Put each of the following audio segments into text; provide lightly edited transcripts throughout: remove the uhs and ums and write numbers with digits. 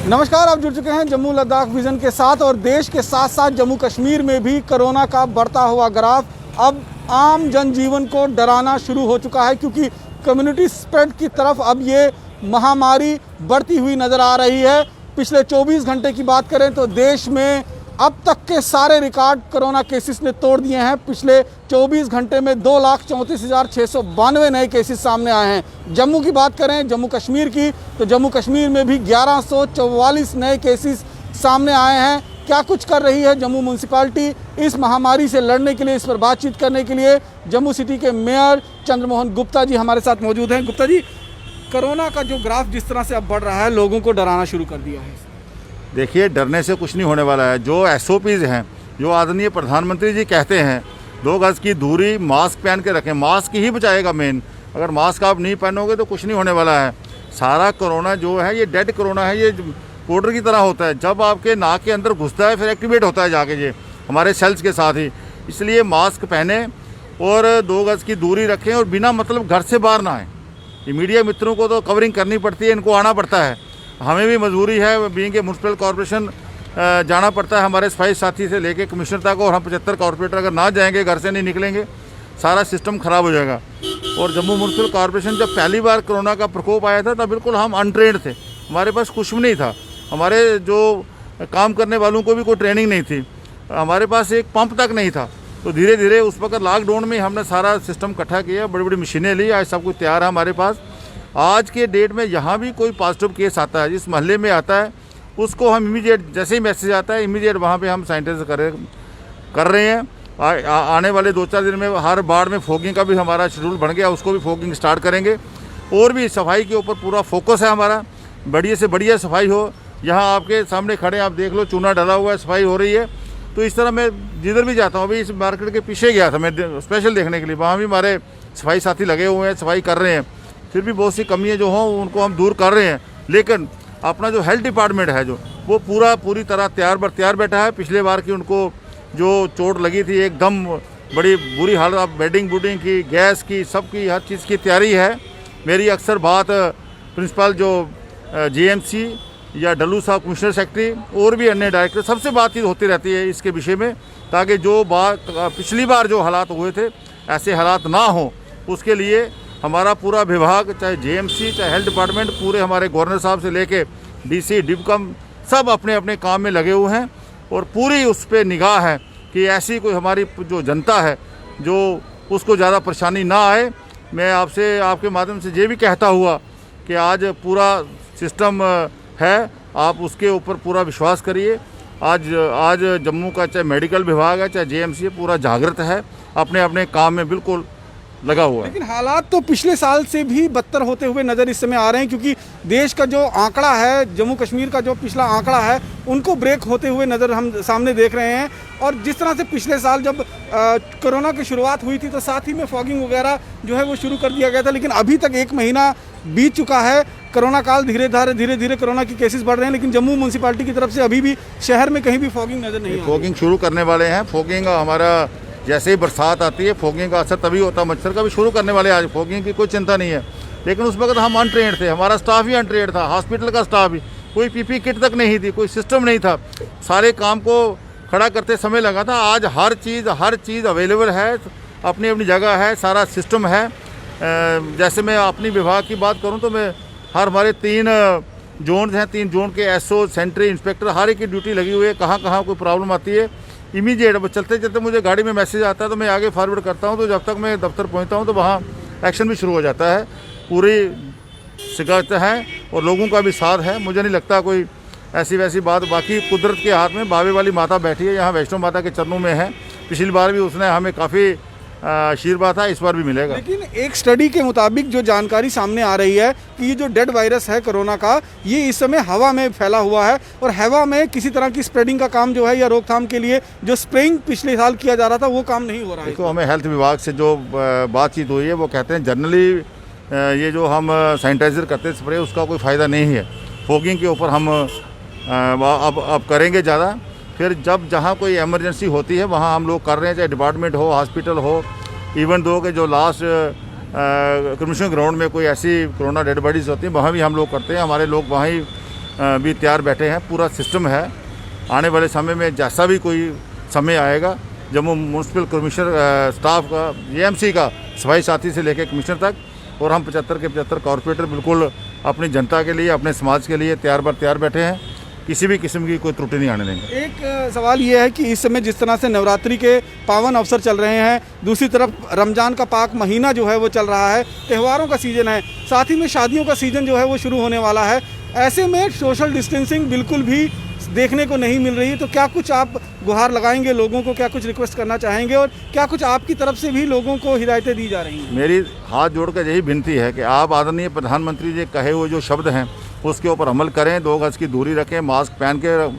नमस्कार, आप जुड़ चुके हैं जम्मू लद्दाख विजन के साथ और देश के साथ साथ जम्मू कश्मीर में भी कोरोना का बढ़ता हुआ ग्राफ अब आम जनजीवन को डराना शुरू हो चुका है, क्योंकि कम्युनिटी स्प्रेड की तरफ अब ये महामारी बढ़ती हुई नज़र आ रही है। पिछले 24 घंटे की बात करें तो देश में अब तक के सारे रिकॉर्ड कोरोना केसेस ने तोड़ दिए हैं। पिछले 24 घंटे में 2,34,692 नए केसेस सामने आए हैं। जम्मू की बात करें, जम्मू कश्मीर की, तो जम्मू कश्मीर में भी 1144 नए केसेस सामने आए हैं। क्या कुछ कर रही है जम्मू म्यूनसिपालिटी इस महामारी से लड़ने के लिए? इस पर बातचीत करने के लिए जम्मू सिटी के मेयर चंद्रमोहन गुप्ता जी हमारे साथ मौजूद हैं। गुप्ता जी, कोरोना का जो ग्राफ जिस तरह से अब बढ़ रहा है, लोगों को डराना शुरू कर दिया है। देखिए, डरने से कुछ नहीं होने वाला है। जो SOPs हैं, जो आदरणीय प्रधानमंत्री जी कहते हैं 2 गज की दूरी, मास्क पहन के रखें, मास्क ही बचाएगा मेन। अगर मास्क आप नहीं पहनोगे तो कुछ नहीं होने वाला है। सारा कोरोना जो है ये डेड कोरोना है, ये पाउडर की तरह होता है। जब आपके नाक के अंदर घुसता है फिर एक्टिवेट होता है जाके ये हमारे सेल्स के साथ ही। इसलिए मास्क पहने और 2 गज की दूरी रखें और बिना मतलब घर से बाहर ना आएँ। ये मीडिया मित्रों को तो कवरिंग करनी पड़ती है, इनको आना पड़ता है, हमें भी मजबूरी है। बीइंग के म्यूनसिपल कॉर्पोरेशन जाना पड़ता है हमारे सफाई साथी से लेके कमिश्नर तक, और हम 75 कॉर्पोरेटर अगर ना जाएंगे, घर से नहीं निकलेंगे, सारा सिस्टम ख़राब हो जाएगा। और जम्मू म्यूनसिपल कॉर्पोरेशन जब पहली बार कोरोना का प्रकोप आया था तब बिल्कुल हम अनट्रेंड थे, हमारे पास कुछ भी नहीं था। हमारे जो काम करने वालों को भी कोई ट्रेनिंग नहीं थी, हमारे पास एक पंप तक नहीं था। तो धीरे धीरे उस वक्त लॉकडाउन में हमने सारा सिस्टम इकट्ठा किया, बड़ी बड़ी मशीनें ली, आज सब कुछ तैयार है हमारे पास। आज के डेट में यहाँ भी कोई पॉजिटिव केस आता है, जिस मोहल्ले में आता है उसको हम इमीडिएट, जैसे ही मैसेज आता है इमीडिएट वहाँ पे हम सैनिटाइज कर रहे हैं। आने वाले 2-4 दिन में हर वार्ड में फॉगिंग का भी हमारा शेड्यूल बन गया, उसको भी फॉगिंग स्टार्ट करेंगे। और भी सफाई के ऊपर पूरा फोकस है हमारा, बढ़िया से बढ़िया सफाई हो। यहाँ आपके सामने खड़े आप देख लो, चूना डला हुआ है, सफाई हो रही है। तो इस तरह मैं जिधर भी जाता हूँ, अभी इस मार्केट के पीछे गया था मैं स्पेशल देखने के लिए, वहाँ भी हमारे सफाई साथी लगे हुए हैं, सफाई कर रहे हैं। फिर भी बहुत सी कमियां जो हों उनको हम दूर कर रहे हैं, लेकिन अपना जो हेल्थ डिपार्टमेंट है जो वो पूरी तरह तैयार बैठा है। पिछले बार की उनको जो चोट लगी थी, एकदम बड़ी बुरी हालत, बेडिंग बूडिंग की, गैस की, सबकी हर चीज़ की तैयारी है। मेरी अक्सर बात प्रिंसिपल जो GMC या डल्लू साहब कमिश्नर सेक्रेटरी और भी अन्य डायरेक्टर, सबसे बातचीत होती रहती है इसके विषय में, ताकि जो पिछली बार जो हालात हुए थे ऐसे हालात ना हो। उसके लिए हमारा पूरा विभाग, चाहे GMC चाहे हेल्थ डिपार्टमेंट, पूरे हमारे गवर्नर साहब से लेके DC डिपकम सब अपने अपने काम में लगे हुए हैं। और पूरी उस पर निगाह है कि ऐसी कोई हमारी जो जनता है जो उसको ज़्यादा परेशानी ना आए। मैं आपसे आपके माध्यम से ये भी कहता हुआ कि आज पूरा सिस्टम है, आप उसके ऊपर पूरा विश्वास करिए। आज जम्मू का चाहे मेडिकल विभाग है चाहे GMC है, पूरा जागृत है, अपने अपने काम में बिल्कुल लगा हुआ है। लेकिन हालात तो पिछले साल से भी बदतर होते हुए नज़र इस समय आ रहे हैं, क्योंकि देश का जो आंकड़ा है, जम्मू कश्मीर का जो पिछला आंकड़ा है, उनको ब्रेक होते हुए नज़र हम सामने देख रहे हैं। और जिस तरह से पिछले साल जब कोरोना की शुरुआत हुई थी तो साथ ही में फॉगिंग वगैरह जो है वो शुरू कर दिया गया था, लेकिन अभी तक 1 महीना बीत चुका है। कोरोना काल धीरे धीरे कोरोना की केसेस बढ़ रहे हैं, लेकिन जम्मू म्यूनसिपालिटी की तरफ से अभी भी शहर में कहीं भी फॉगिंग नज़र नहीं आ रही। फॉगिंग शुरू करने वाले हैं। फॉगिंग हमारा जैसे ही बरसात आती है फॉगिंग का असर तभी होता है, मच्छर का भी शुरू करने वाले। आज फॉगिंग की कोई चिंता नहीं है, लेकिन उस वक्त हम अनट्रेंड थे, हमारा स्टाफ ही अनट्रेंड था, हॉस्पिटल का स्टाफ भी, कोई PP किट तक नहीं थी, कोई सिस्टम नहीं था, सारे काम को खड़ा करते समय लगा था। आज हर चीज़ अवेलेबल है, अपनी अपनी जगह है, सारा सिस्टम है। जैसे मैं अपनी विभाग की बात करूँ तो मैं हमारे 3 जोन हैं, 3 जोन के SO, सेंट्री इंस्पेक्टर, हर एक की ड्यूटी लगी हुई है। कहाँ कोई प्रॉब्लम आती है इमीडिएट चलते मुझे गाड़ी में मैसेज आता है तो मैं आगे फॉरवर्ड करता हूँ। तो जब तक मैं दफ्तर पहुँचता हूँ तो वहाँ एक्शन भी शुरू हो जाता है। पूरी शिकायत है और लोगों का भी साथ है। मुझे नहीं लगता कोई ऐसी वैसी बात, बाकी कुदरत के हाथ में बावे वाली माता बैठी है, यहाँ वैष्णो माता के चरणों में है। पिछली बार भी उसने हमें काफ़ी आशीर्वाद था, इस बार भी मिलेगा। लेकिन एक स्टडी के मुताबिक जो जानकारी सामने आ रही है कि ये जो डेड वायरस है कोरोना का, ये इस समय हवा में फैला हुआ है और हवा में किसी तरह की स्प्रेडिंग का काम जो है या रोकथाम के लिए जो स्प्रेइंग पिछले साल किया जा रहा था वो काम नहीं हो रहा है। देखो, हमें हेल्थ विभाग से जो बातचीत हुई है वो कहते हैं जनरली ये जो हम सैनिटाइज़र करते हैं स्प्रे, उसका कोई फ़ायदा नहीं है। फॉगिंग के ऊपर हम अब करेंगे ज़्यादा। फिर जहाँ कोई इमरजेंसी होती है वहाँ हम लोग कर रहे हैं, चाहे डिपार्टमेंट हो, हॉस्पिटल हो। इवन दो के जो लास्ट कमिश्नर ग्राउंड में कोई ऐसी कोरोना डेड बॉडीज़ होती हैं वहाँ भी हम लोग करते हैं। हमारे लोग वहाँ ही भी तैयार बैठे हैं, पूरा सिस्टम है। आने वाले समय में जैसा भी कोई समय आएगा, जम्मू म्यूनसिपल कमिश्नर स्टाफ का, एएमसी का, सफाई साथी से लेकर कमिश्नर तक, और हम 75 के 75 कॉरपोरेटर बिल्कुल अपनी जनता के लिए, अपने समाज के लिए तैयार बर तैयार बैठे हैं। किसी भी किस्म की कोई त्रुटि नहीं आने देंगे। एक सवाल ये है कि इस समय जिस तरह से नवरात्रि के पावन अवसर चल रहे हैं, दूसरी तरफ रमज़ान का पाक महीना जो है वो चल रहा है, त्योहारों का सीज़न है, साथ ही में शादियों का सीज़न जो है वो शुरू होने वाला है। ऐसे में सोशल डिस्टेंसिंग बिल्कुल भी देखने को नहीं मिल रही है। तो क्या कुछ आप गुहार लगाएंगे लोगों को, क्या कुछ रिक्वेस्ट करना चाहेंगे, और क्या कुछ आपकी तरफ से भी लोगों को हिदायतें दी जा रही हैं? मेरी हाथ जोड़कर यही विनती है कि आप आदरणीय प्रधानमंत्री जी कहे हुए जो शब्द हैं उसके ऊपर अमल करें, 2 गज की दूरी रखें, मास्क पहन के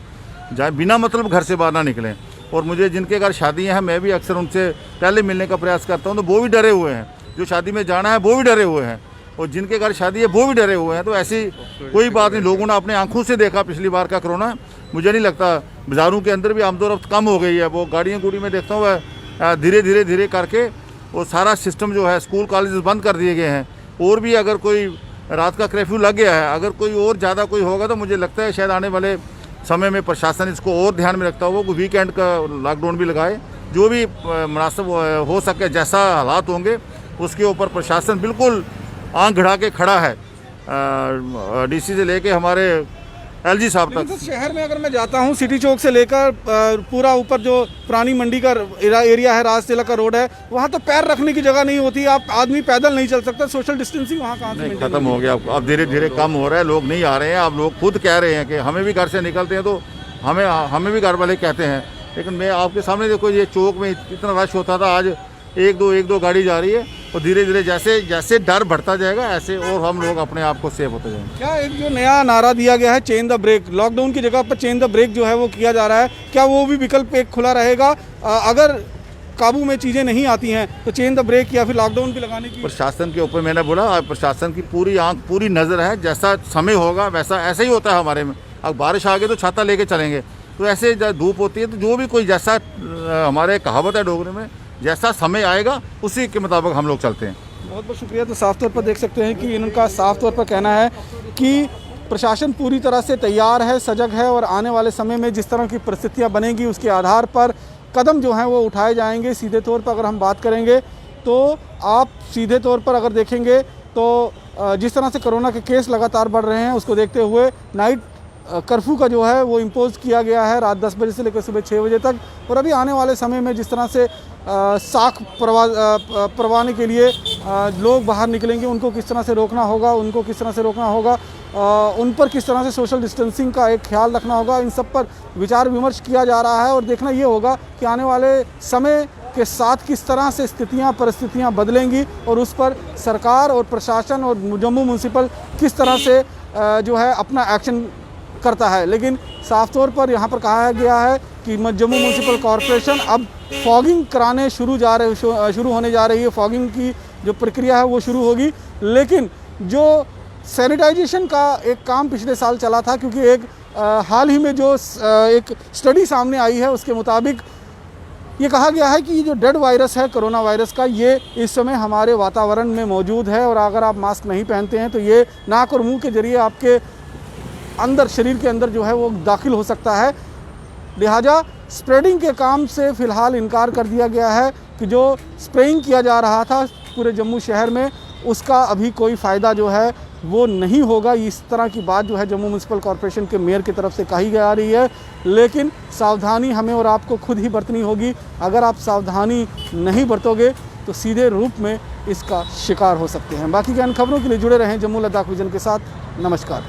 जाए, बिना मतलब घर से बाहर ना निकलें। और मुझे जिनके घर शादियाँ हैं, मैं भी अक्सर उनसे पहले मिलने का प्रयास करता हूँ, तो वो भी डरे हुए हैं। जो शादी में जाना है वो भी डरे हुए हैं, और जिनके घर शादी है वो भी डरे हुए हैं। तो ऐसी कोई बात नहीं, लोगों ने अपने आंखों से देखा पिछली बार का कोरोना। मुझे नहीं लगता, बाज़ारों के अंदर भी आमदोरफ्त कम हो गई है। वो गाड़ियाँ गुड़ी में देखता हूँ वह धीरे करके वो सारा सिस्टम जो है, स्कूल कॉलेज बंद कर दिए गए हैं। और भी अगर कोई रात का कर्फ्यू लग गया है, अगर कोई और ज़्यादा कोई होगा तो मुझे लगता है शायद आने वाले समय में प्रशासन इसको और ध्यान में रखता हो, वीकेंड का लॉकडाउन भी लगाए। जो भी मुनासिब हो सके, जैसा हालात होंगे उसके ऊपर प्रशासन बिल्कुल आंख गड़ा के खड़ा है, डीसी से लेके हमारे एलजी साहब तक। तो शहर में अगर मैं जाता हूँ, सिटी चौक से लेकर पूरा ऊपर जो पुरानी मंडी का एरिया है, राज तिलक का रोड है, वहाँ तो पैर रखने की जगह नहीं होती। आप आदमी पैदल नहीं चल सकता। सोशल डिस्टेंसिंग वहाँ कहाँ से खत्म हो गया। अब धीरे धीरे कम हो रहा है, लोग नहीं आ रहे हैं। अब लोग खुद कह रहे हैं कि हमें भी घर से निकलते हैं तो हमें भी घर वाले कहते हैं। लेकिन मैं आपके सामने देखो, ये चौक में इतना रश होता था, आज एक दो गाड़ी जा रही है। और धीरे धीरे जैसे डर बढ़ता जाएगा, ऐसे और हम लोग अपने आप को सेफ होते जाएंगे। क्या एक जो नया नारा दिया गया है, चेन द ब्रेक, लॉकडाउन की जगह पर चेन द ब्रेक जो है वो किया जा रहा है, क्या वो भी विकल्प एक खुला रहेगा? अगर काबू में चीज़ें नहीं आती हैं तो चेन द ब्रेक या फिर लॉकडाउन भी लगाने की प्रशासन के ऊपर, मैंने बोला प्रशासन की पूरी आंख, पूरी नज़र है। जैसा समय होगा वैसा ऐसा ही होता है हमारे में। अब बारिश आ गई तो छाता लेके चलेंगे, तो ऐसे धूप होती है तो जो भी कोई जैसा, हमारे कहावत है डोगरे में, जैसा समय आएगा उसी के मुताबिक हम लोग चलते हैं। बहुत बहुत शुक्रिया। तो साफ तौर पर देख सकते हैं कि इनका साफ तौर पर कहना है कि प्रशासन पूरी तरह से तैयार है, सजग है, और आने वाले समय में जिस तरह की परिस्थितियां बनेंगी उसके आधार पर कदम जो हैं वो उठाए जाएंगे। सीधे तौर पर अगर हम बात करेंगे तो आप सीधे तौर पर अगर देखेंगे तो जिस तरह से कोरोना के केस लगातार बढ़ रहे हैं, उसको देखते हुए नाइट कर्फ्यू का जो है वो इम्पोज किया गया है, रात 10 बजे से लेकर सुबह 6 बजे तक। और अभी आने वाले समय में जिस तरह से साख परवाने के लिए लोग बाहर निकलेंगे, उनको किस तरह से रोकना होगा, उन पर किस तरह से सोशल डिस्टेंसिंग का एक ख्याल रखना होगा, इन सब पर विचार विमर्श किया जा रहा है। और देखना ये होगा कि आने वाले समय के साथ किस तरह से परिस्थितियाँ बदलेंगी, और उस पर सरकार और प्रशासन और जम्मू म्यूनसिपल किस तरह से जो है अपना एक्शन करता है। लेकिन साफ तौर पर यहाँ पर कहा गया है कि जम्मू म्यूनसिपल कॉरपोरेशन अब फॉगिंग कराने शुरू होने जा रही है। फॉगिंग की जो प्रक्रिया है वो शुरू होगी। लेकिन जो सैनिटाइजेशन का एक काम पिछले साल चला था, क्योंकि एक हाल ही में जो एक स्टडी सामने आई है उसके मुताबिक ये कहा गया है कि जो डेड वायरस है कोरोना वायरस का, ये इस समय हमारे वातावरण में मौजूद है, और अगर आप मास्क नहीं पहनते हैं तो ये नाक और मुंह के जरिए आपके अंदर, शरीर के अंदर जो है वो दाखिल हो सकता है। लिहाजा स्प्रेडिंग के काम से फ़िलहाल इनकार कर दिया गया है कि जो स्प्रेइंग किया जा रहा था पूरे जम्मू शहर में, उसका अभी कोई फ़ायदा जो है वो नहीं होगा। इस तरह की बात जो है जम्मू म्यूनसिपल कॉरपोरेशन के मेयर की तरफ से कही जा रही है। लेकिन सावधानी हमें और आपको खुद ही बरतनी होगी। अगर आप सावधानी नहीं बरतोगे तो सीधे रूप में इसका शिकार हो सकते हैं। बाकी की अन्य खबरों के लिए जुड़े रहें जम्मू लद्दाख विजन के साथ। नमस्कार।